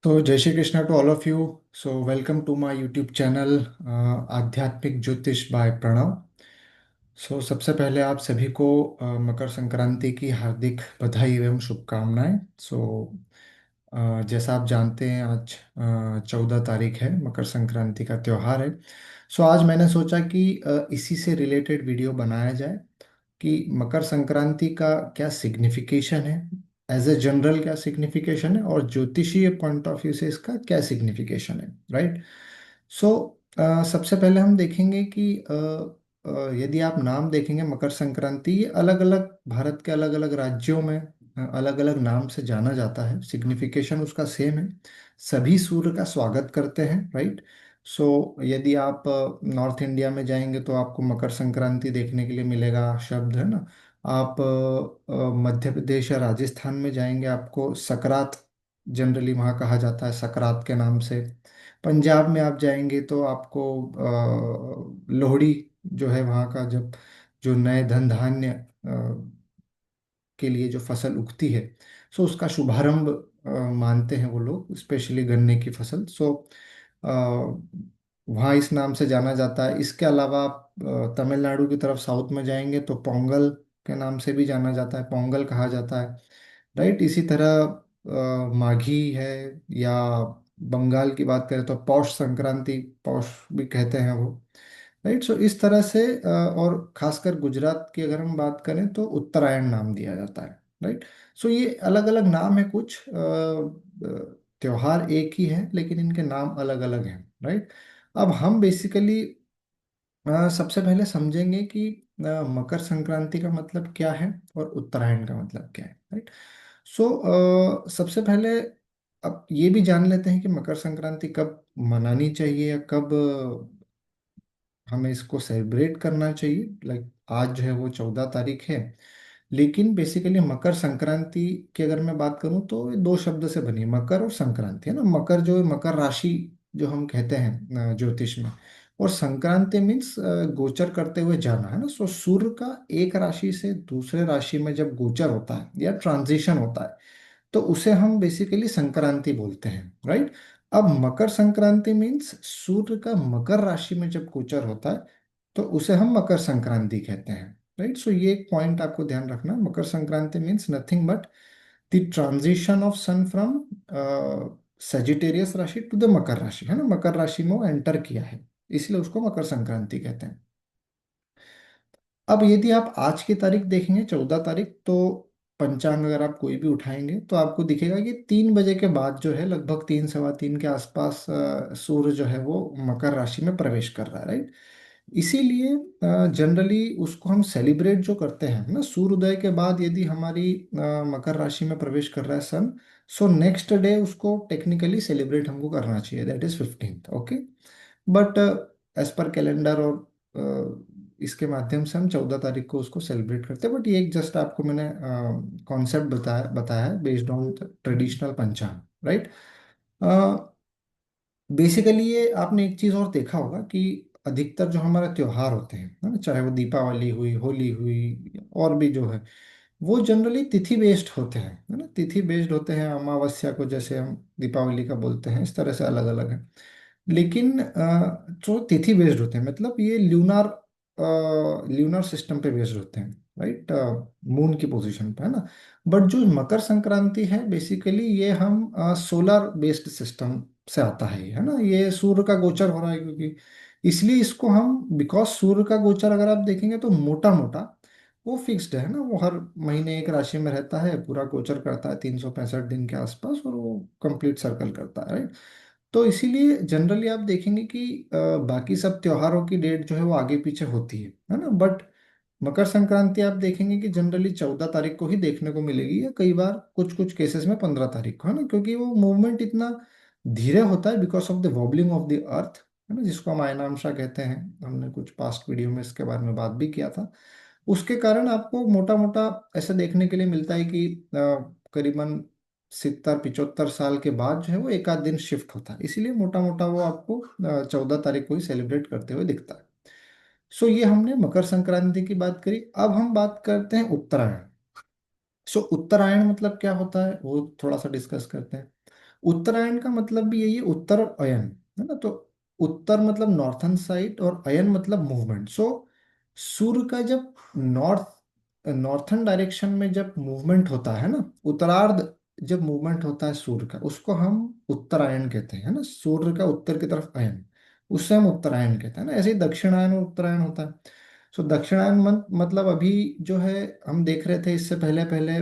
तो जय Shri Krishna to all of you. So welcome to my YouTube channel आध्यात्मिक ज्योतिष बाय प्रणव। सबसे पहले आप सभी को मकर संक्रांति की हार्दिक बधाई एवं शुभकामनाएं। जैसा आप जानते हैं आज 14 तारीख है, मकर संक्रांति का त्यौहार है। आज मैंने सोचा कि इसी से रिलेटेड वीडियो बनाया जाए कि मकर संक्रांति का क्या सिग्निफिकेशन है, एज ए जनरल क्या सिग्निफिकेशन है और ज्योतिषीय पॉइंट ऑफ व्यू से इसका क्या सिग्निफिकेशन है, राइट। सो सबसे पहले हम देखेंगे कि यदि आप नाम देखेंगे मकर संक्रांति, ये अलग अलग भारत के अलग अलग राज्यों में अलग अलग नाम से जाना जाता है। सिग्निफिकेशन उसका सेम है, सभी सूर्य का स्वागत करते हैं, राइट। यदि आप नॉर्थ इंडिया में जाएंगे तो आपको मकर संक्रांति देखने के लिए मिलेगा, शब्द है ना। आप मध्य प्रदेश या राजस्थान में जाएंगे, आपको सकरात जनरली वहाँ कहा जाता है, सकरात के नाम से। पंजाब में आप जाएंगे तो आपको लोहड़ी जो है वहाँ का, जब जो नए धन धान्य के लिए जो फसल उगती है, उसका शुभारंभ मानते हैं वो लोग, स्पेशली गन्ने की फसल। वहाँ इस नाम से जाना जाता है। इसके अलावा आप तमिलनाडु की तरफ साउथ में जाएंगे तो पोंगल के नाम से भी जाना जाता है, पोंगल कहा जाता है, राइट। इसी तरह माघी है, या बंगाल की बात करें तो पौष संक्रांति, पौष भी कहते हैं वो, राइट। इस तरह से और खासकर गुजरात की अगर हम बात करें तो उत्तरायण नाम दिया जाता है, राइट। ये अलग अलग नाम है, कुछ त्योहार एक ही है लेकिन इनके नाम अलग अलग हैं, राइट। अब हम बेसिकली सबसे पहले समझेंगे कि मकर संक्रांति का मतलब क्या है और उत्तरायण का मतलब क्या है, राइट। सबसे पहले अब ये भी जान लेते हैं कि मकर संक्रांति कब मनानी चाहिए या कब हमें इसको सेलिब्रेट करना चाहिए। लाइक आज जो है वो 14 तारीख है, लेकिन बेसिकली मकर संक्रांति की अगर मैं बात करूं तो ये दो शब्द से बनी है, मकर और संक्रांति, है ना। मकर जो है मकर राशि जो हम कहते हैं ज्योतिष में, और संक्रांति मीन्स गोचर करते हुए जाना, है ना। सूर्य का एक राशि से दूसरे राशि में जब गोचर होता है या ट्रांजिशन होता है तो उसे हम बेसिकली संक्रांति बोलते हैं, राइट। अब मकर संक्रांति मीन्स सूर्य का मकर राशि में जब गोचर होता है तो उसे हम मकर संक्रांति कहते हैं, राइट। ये एक पॉइंट आपको ध्यान रखना, Makar Sankranti means nothing but the transition of sun from Sagittarius राशि टू द मकर राशि, है ना। मकर राशि में वो एंटर किया है, इसलिए उसको मकर संक्रांति कहते हैं। अब यदि आप आज की तारीख देखेंगे 14 तारीख, तो पंचांग अगर आप कोई भी उठाएंगे तो आपको दिखेगा कि 3 बजे के बाद जो है, लगभग 3 सवा 3 के आसपास सूर्य जो है वो मकर राशि में प्रवेश कर रहा है, राइट। इसीलिए जनरली उसको हम सेलिब्रेट जो करते हैं ना, सूर्योदय के बाद यदि हमारी मकर राशि में प्रवेश कर रहा है सन, नेक्स्ट डे उसको टेक्निकली सेलिब्रेट हमको करना चाहिए, that is 15th, okay. But as per calendar और इसके माध्यम से हम 14 तारीख को उसको सेलिब्रेट करते हैं। बट ये एक जस्ट आपको मैंने कॉन्सेप्ट बताया बताया है बेस्ड ऑन ट्रेडिशनल पंचांग, राइट। बेसिकली ये आपने एक चीज और देखा होगा कि अधिकतर जो हमारे त्योहार होते हैं, है ना, चाहे वो दीपावली हुई, होली हुई, और भी जो है, वो जनरली तिथि बेस्ड होते हैं, है ना। तिथि बेस्ड होते हैं, अमावस्या को जैसे हम दीपावली का बोलते हैं, इस तरह से अलग अलग है। लेकिन जो तिथि बेस्ड होते हैं, मतलब ये ल्यूनर सिस्टम पे बेस्ड होते हैं, राइट, मून की पोजीशन पे, है ना। बट जो मकर संक्रांति है बेसिकली ये हम सोलर बेस्ड सिस्टम से आता है ना। ये सूर्य का गोचर हो रहा है, क्योंकि इसलिए इसको हम, बिकॉज सूर्य का गोचर अगर आप देखेंगे तो मोटा मोटा वो फिक्स्ड है ना, वो हर महीने एक राशि में रहता है, पूरा गोचर करता है 365 दिन के आसपास, और वो कंप्लीट सर्कल करता है, राइट। तो इसीलिए जनरली आप देखेंगे कि बाकी सब त्योहारों की डेट जो है वो आगे पीछे होती है ना। बट मकर संक्रांति आप देखेंगे कि जनरली 14 तारीख को ही देखने को मिलेगी, या कई बार कुछ कुछ केसेस में 15 तारीख को, है ना, क्योंकि वो मूवमेंट इतना धीरे होता है because of the wobbling of the earth, है ना, जिसको हम आयनांशा कहते हैं। हमने कुछ पास्ट वीडियो में इसके बारे में बात भी किया था। उसके कारण आपको मोटा मोटा ऐसा देखने के लिए मिलता है कि करीबन 70 75 साल के बाद जो है वो एक आध दिन शिफ्ट होता है, इसीलिए मोटा मोटा वो आपको 14 तारीख को ही सेलिब्रेट करते हुए दिखता है। ये हमने मकर संक्रांति की बात करी। अब हम बात करते हैं उत्तरायण। उत्तरायण मतलब क्या होता है वो थोड़ा सा डिस्कस करते हैं। उत्तरायण का मतलब भी यही है, उत्तर अयन, है ना। तो उत्तर मतलब नॉर्थन साइड और अयन मतलब मूवमेंट। सो सूर्य का जब नॉर्थन डायरेक्शन में जब मूवमेंट होता है ना, उत्तरार्ध जब मूवमेंट होता है सूर्य का, उसको हम उत्तरायण कहते हैं, है ना। सूर्य का उत्तर की तरफ अयन, उससे हम उत्तरायण कहते हैं ना। ऐसे ही दक्षिणायन और उत्तरायण होता है। सो दक्षिणायन मतलब अभी जो है, हम देख रहे थे इससे पहले पहले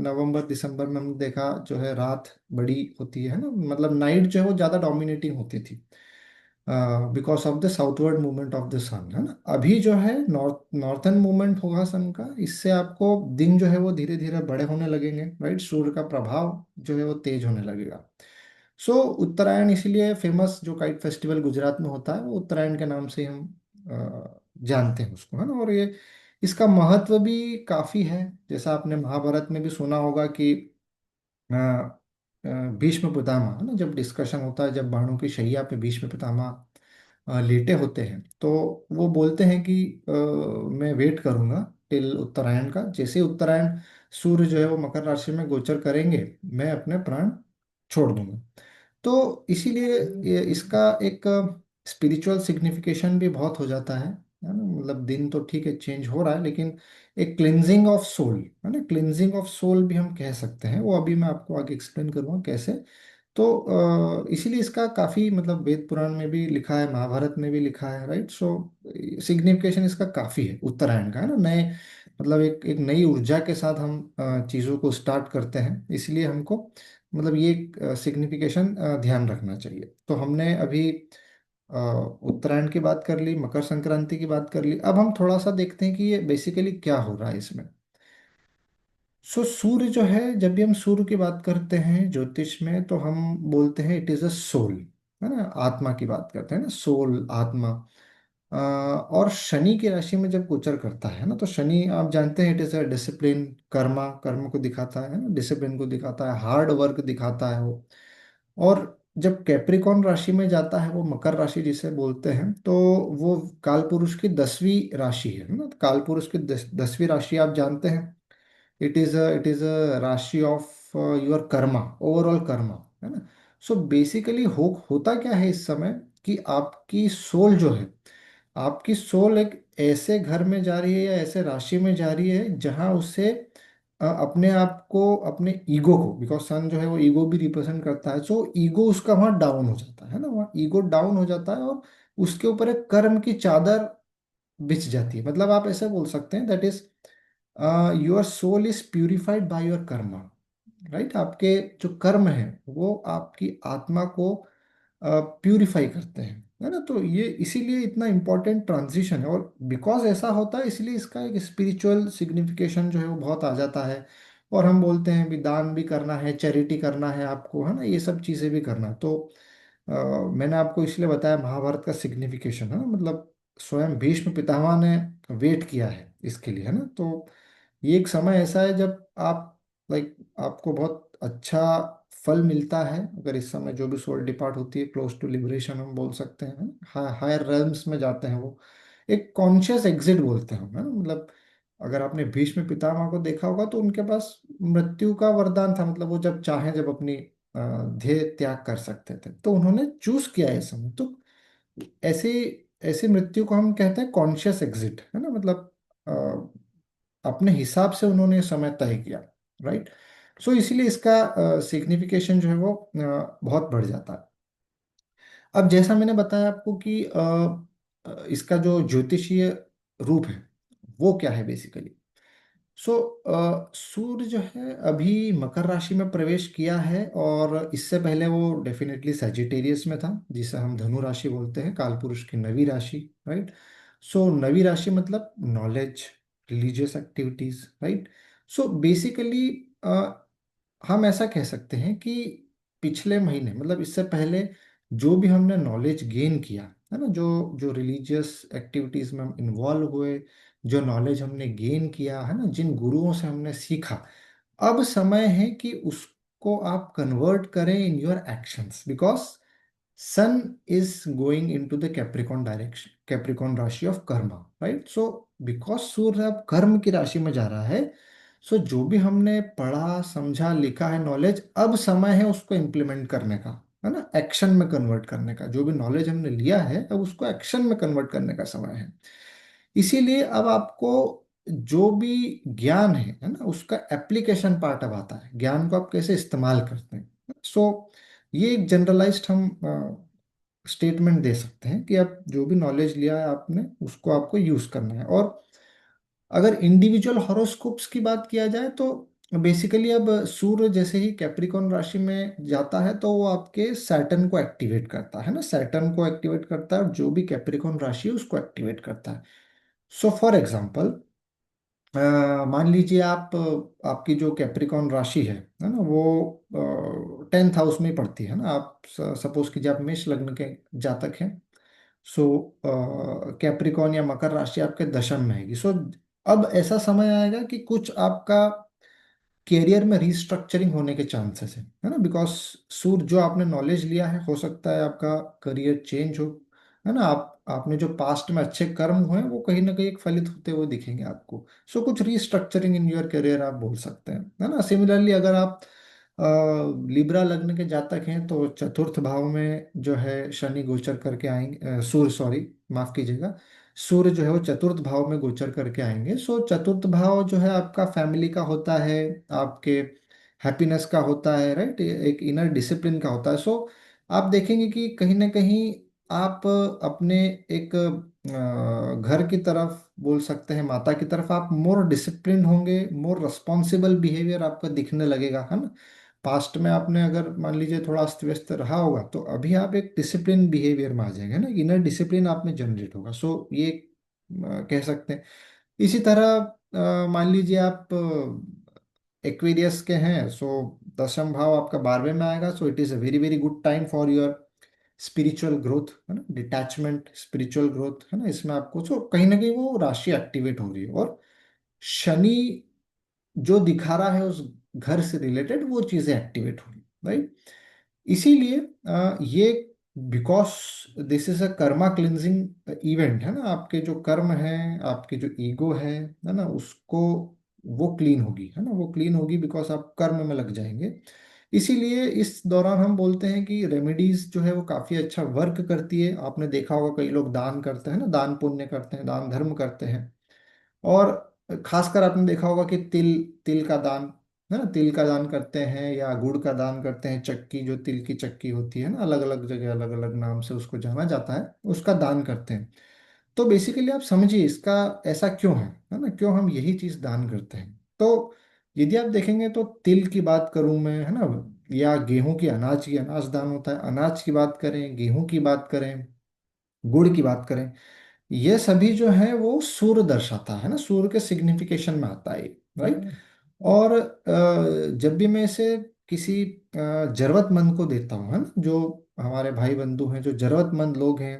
नवंबर दिसंबर में हमने देखा जो है रात बड़ी होती है ना, मतलब नाइट जो है वो ज़्यादा डोमिनेटिंग होती थी because of the southward movement of the sun, है ना। अभी जो है नॉर्थन मूवमेंट होगा सन का, इससे आपको दिन जो है वो धीरे धीरे बड़े होने लगेंगे, राइट। सूर्य का प्रभाव जो है वो तेज होने लगेगा। सो उत्तरायण इसलिए फेमस, जो काइट फेस्टिवल गुजरात में होता है वो उत्तरायण के नाम से ही हम जानते हैं उसको, है ना। और ये इसका महत्व भी काफी है। जैसा आपने महाभारत में भी सुना होगा कि अ, भीष्म पितामह, है ना, जब डिस्कशन होता है, जब बाणों की शैया पे भीष्म पितामह लेटे होते हैं, तो वो बोलते हैं कि मैं वेट करूंगा टिल उत्तरायण का, जैसे ही उत्तरायण सूर्य जो है वो मकर राशि में गोचर करेंगे, मैं अपने प्राण छोड़ दूंगा। तो इसीलिए इसका एक स्पिरिचुअल सिग्निफिकेशन भी बहुत हो जाता है ना। मतलब दिन तो ठीक है चेंज हो रहा है, लेकिन एक क्लिनजिंग ऑफ सोल, है ना, क्लिनजिंग ऑफ सोल भी हम कह सकते हैं। वो अभी मैं आपको आगे एक्सप्लेन करूंगा कैसे। तो इसीलिए इसका काफी मतलब वेद पुराण में भी लिखा है, महाभारत में भी लिखा है, राइट। सो सिग्निफिकेशन इसका काफी है उत्तरायण का, है ना। नए मतलब एक नई ऊर्जा के साथ हम चीजों को स्टार्ट करते हैं, इसलिए हमको मतलब ये सिग्निफिकेशन ध्यान रखना चाहिए। तो हमने अभी अ, उत्तरायण की बात कर ली, मकर संक्रांति की बात कर ली। अब हम थोड़ा सा देखते हैं कि ये बेसिकली क्या हो रहा है इसमें। सो सूर्य जो है, जब भी हम सूर्य की बात करते हैं ज्योतिष में, तो हम बोलते हैं इट इज अ सोल, है ना। आत्मा की बात करते हैं ना, सोल, आत्मा। और शनि की राशि में जब गोचर करता है ना, तो शनि आप जानते हैं it is a discipline, Karma, कर्म को दिखाता है ना, डिसिप्लिन को दिखाता है, हार्ड वर्क दिखाता है वो। और जब कैप्रिकॉन राशि में जाता है, वो मकर राशि जिसे बोलते हैं, तो वो काल पुरुष की 10वीं राशि है ना। काल पुरुष की 10वीं राशि आप जानते हैं, इट इज अ राशि of your Karma, overall Karma, है ना। सो बेसिकली होता क्या है इस समय, कि आपकी सोल जो है, आपकी सोल एक ऐसे घर में जा रही है या ऐसे राशि में जा रही है जहां उसे अपने आप को, अपने ईगो को, बिकॉज सन जो है वो ईगो भी रिप्रेजेंट करता है, सो ईगो उसका वहां डाउन हो जाता है ना, वहाँ ईगो डाउन हो जाता है, और उसके ऊपर एक कर्म की चादर बिछ जाती है। मतलब आप ऐसे बोल सकते हैं that is your soul is purified by your karma, right. आपके जो कर्म है वो आपकी आत्मा को प्यूरिफाई करते हैं, है ना। तो ये इसीलिए इतना इम्पोर्टेंट ट्रांजिशन है, और बिकॉज ऐसा होता है इसलिए इसका एक स्पिरिचुअल सिग्निफिकेशन जो है वो बहुत आ जाता है। और हम बोलते हैं भी दान भी करना है, चैरिटी करना है आपको, है ना, ये सब चीज़ें भी करना है। तो मैंने आपको इसलिए बताया महाभारत का सिग्निफिकेशन, है ना। मतलब स्वयं भीष्म पितामह ने वेट किया है इसके लिए, है ना। तो ये एक समय ऐसा है जब आप लाइक आपको बहुत अच्छा फल मिलता है, अगर इस समय जो भी सोल डिपार्ट होती है, क्लोज टू लिबरेशन हम बोल सकते हैं, हायर रेल्म्स में जाते हैं वो, एक कॉन्शियस एग्जिट बोलते हैं हम, है ना। मतलब अगर आपने भीष्म पितामह को देखा होगा, तो उनके पास मृत्यु का वरदान था, मतलब वो जब चाहे जब अपनी ध्येय त्याग कर सकते थे, तो उन्होंने चूज किया है समय। तो ऐसे ऐसे मृत्यु को हम कहते हैं कॉन्शियस एग्जिट, है ना। मतलब अपने हिसाब से उन्होंने समय तय किया, राइट। सो इसीलिए इसका सिग्निफिकेशन जो है वो बहुत बढ़ जाता है। अब जैसा मैंने बताया आपको कि इसका जो ज्योतिषीय रूप है वो क्या है बेसिकली। सो सूर्य जो है अभी मकर राशि में प्रवेश किया है, और इससे पहले वो डेफिनेटली सजिटेरियस में था, जिसे हम धनु राशि बोलते हैं, कालपुरुष की 9वीं राशि, राइट। सो 9वीं राशि मतलब knowledge, religious activities, right. So basically हम ऐसा कह सकते हैं कि पिछले महीने, मतलब इससे पहले जो भी हमने नॉलेज गेन किया, है ना, जो जो रिलीजियस एक्टिविटीज में हम इन्वॉल्व हुए, जो नॉलेज हमने गेन किया, है ना, जिन गुरुओं से हमने सीखा, अब समय है कि उसको आप कन्वर्ट करें in your actions, because sun is going into the Capricorn direction, Capricorn राशि of karma, right. So because सूर्य अब कर्म की राशि में जा रहा है, सो जो भी हमने पढ़ा समझा लिखा है नॉलेज, अब समय है उसको इम्प्लीमेंट करने का, है ना, एक्शन में कन्वर्ट करने का। जो भी नॉलेज हमने लिया है अब उसको एक्शन में कन्वर्ट करने का समय है। इसीलिए अब आपको जो भी ज्ञान है ना, उसका एप्लीकेशन पार्ट अब आता है, ज्ञान को आप कैसे इस्तेमाल करते हैं। सो ये एक जनरलाइज्ड हम स्टेटमेंट दे सकते हैं कि आप जो भी नॉलेज लिया है आपने उसको आपको यूज करना है। और अगर इंडिविजुअल हॉरोस्कोप्स की बात किया जाए तो बेसिकली अब सूर्य जैसे ही कैप्रिकॉन राशि में जाता है तो वो आपके सैटर्न को एक्टिवेट करता है ना, सैटर्न को एक्टिवेट करता है और जो भी कैप्रिकॉन राशि है उसको एक्टिवेट करता है। सो फॉर एग्जाम्पल, मान लीजिए आप आपकी जो कैप्रिकॉन राशि है ना, वो 10th हाउस में पड़ती है ना। आप सपोज कीजिए आप मेष लग्न के जातक हैं। सो कैप्रिकॉन या मकर राशि आपके दशम में आएगी। सो अब ऐसा समय आएगा कि कुछ आपका कैरियर में रिस्ट्रक्चरिंग होने के चांसेस है ना, बिकॉज सूर्य जो आपने नॉलेज लिया है हो सकता है आपका करियर चेंज हो, है ना। आप आपने जो पास्ट में अच्छे कर्म हुए हैं वो कहीं ना कहीं एक फलित होते हुए दिखेंगे आपको। सो कुछ रिस्ट्रक्चरिंग इन योर करियर आप बोल सकते हैं, है ना। सिमिलरली अगर आप लिब्रा लग्न के जातक हैं तो चतुर्थ भाव में जो है शनि गोचर करके आएंगे, सूर्य सॉरी, माफ कीजिएगा, सूर्य जो है वो चतुर्थ भाव में गोचर करके आएंगे। सो चतुर्थ भाव जो है आपका फैमिली का होता है, आपके हैप्पीनेस का होता है, राइट, एक इनर डिसिप्लिन का होता है। सो आप देखेंगे कि कहीं ना कहीं आप अपने एक घर की तरफ बोल सकते हैं, माता की तरफ आप मोर डिसिप्लिन होंगे, मोर रिस्पॉन्सिबल बिहेवियर आपका दिखने लगेगा, है ना। पास्ट में आपने अगर मान लीजिए थोड़ा अस्त व्यस्त रहा होगा तो अभी आप एक डिसिप्लिन बिहेवियर में आ जाएंगे ना, इनर डिसिप्लिन आप में जनरेट होगा। सो ये कह सकते हैं। इसी तरह मान लीजिए आप एक्वेरियस के हैं, सो दशम भाव आपका 12वें में आएगा। So it is a very very good time for your spiritual growth, है ना, डिटैचमेंट, स्पिरिचुअल ग्रोथ, है ना। इसमें आपको सो कहीं ना कहीं वो राशि एक्टिवेट हो रही है और शनि जो दिखा रहा है उस घर से रिलेटेड वो चीजें एक्टिवेट हो रही, राइट। इसीलिए ये because this is a Karma cleansing event, है ना। आपके जो कर्म है, आपके जो ईगो है ना, उसको वो क्लीन होगी, है ना, वो क्लीन होगी बिकॉज आप कर्म में लग जाएंगे। इसीलिए इस दौरान हम बोलते हैं कि रेमेडीज जो है वो काफी अच्छा वर्क करती है। आपने देखा होगा कई लोग दान करते हैं ना, दान पुण्य करते हैं, दान धर्म करते हैं। और खासकर आपने देखा होगा कि तिल, तिल का दान, है ना, तिल का दान करते हैं या गुड़ का दान करते हैं। चक्की, जो तिल की चक्की होती है ना, अलग अलग जगह अलग अलग नाम से उसको जाना जाता है, उसका दान करते हैं। तो बेसिकली आप समझिए इसका ऐसा क्यों है ना, क्यों हम यही चीज दान करते हैं। तो यदि आप देखेंगे तो तिल की बात करूं मैं, है ना, या गेहूं की, अनाज की, अनाज दान होता है, अनाज की बात करें, गेहूं की बात करें, गुड़ की बात करें, ये सभी जो है वो सूर्य दर्शाता है ना, सूर्य के सिग्निफिकेशन में आता है, राइट। और जब भी मैं इसे किसी जरूरतमंद को देता हूँ, है ना, जो हमारे भाई बंधु हैं, जो जरूरतमंद लोग हैं,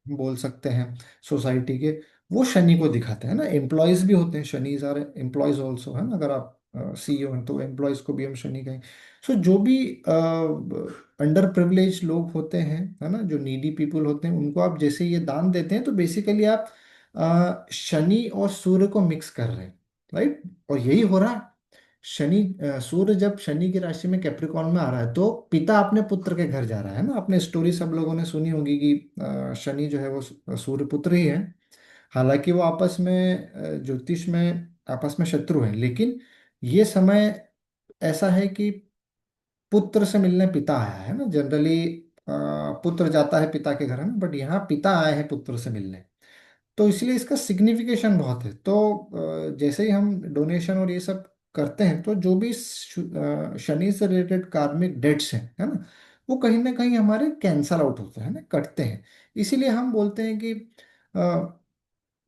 बोल सकते हैं सोसाइटी के, वो शनि को दिखाते हैं ना। एम्प्लॉयज भी होते हैं, शनि आर एम्प्लॉयज ऑल्सो, है ना। अगर आप सीईओ हैं तो एम्प्लॉयज को भी हम शनि कहें। सो जो भी अंडर प्रिविलेज लोग होते हैं, है ना, जो नीडी पीपल होते हैं, उनको आप जैसे ये दान देते हैं तो बेसिकली आप शनि और सूर्य को मिक्स कर रहे हैं, राइट। और यही हो रहा है। शनि सूर्य जब शनि की राशि में कैप्रिकॉन में आ रहा है तो पिता अपने पुत्र के घर जा रहा है ना। आपने स्टोरी सब लोगों ने सुनी होगी कि शनि जो है वो सूर्य पुत्र ही है। हालांकि वो आपस में ज्योतिष में आपस में शत्रु हैं, लेकिन ये समय ऐसा है कि पुत्र से मिलने पिता आया है ना। जनरली पुत्र जाता है पिता के घर, है ना, बट यहाँ पिता आए हैं पुत्र से मिलने। तो इसलिए इसका सिग्निफिकेशन बहुत है। तो जैसे ही हम डोनेशन और ये सब करते हैं तो जो भी शनि से रिलेटेड कार्मिक डेट्स हैं, है ना, वो कहीं ना कहीं हमारे कैंसल आउट होते हैं ना, कटते हैं। इसीलिए हम बोलते हैं कि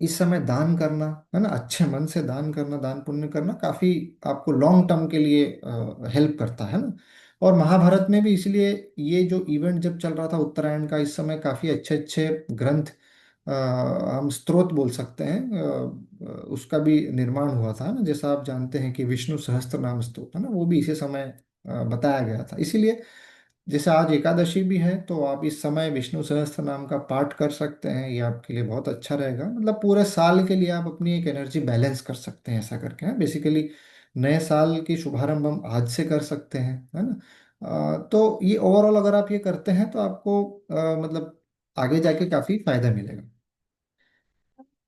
इस समय दान करना, है ना, अच्छे मन से दान करना, दान पुण्य करना काफी आपको लॉन्ग टर्म के लिए हेल्प करता है ना। और महाभारत में भी इसलिए ये जो इवेंट जब चल रहा था उत्तरायण का, इस समय काफी अच्छे अच्छे ग्रंथ, हम स्त्रोत बोल सकते हैं, उसका भी निर्माण हुआ था ना। जैसा आप जानते हैं कि विष्णु सहस्त्र नाम स्तोत्र है ना, वो भी इसी समय बताया गया था। इसीलिए जैसे आज एकादशी भी है, तो आप इस समय विष्णु सहस्त्र नाम का पाठ कर सकते हैं, ये आपके लिए बहुत अच्छा रहेगा। मतलब पूरे साल के लिए आप अपनी एक एनर्जी बैलेंस कर सकते हैं ऐसा करके, है बेसिकली। नए साल की शुभारंभ हम आज से कर सकते हैं, है ना। तो ये ओवरऑल अगर आप ये करते हैं तो आपको मतलब आगे जाके काफी फायदा मिलेगा।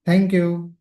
Thank you.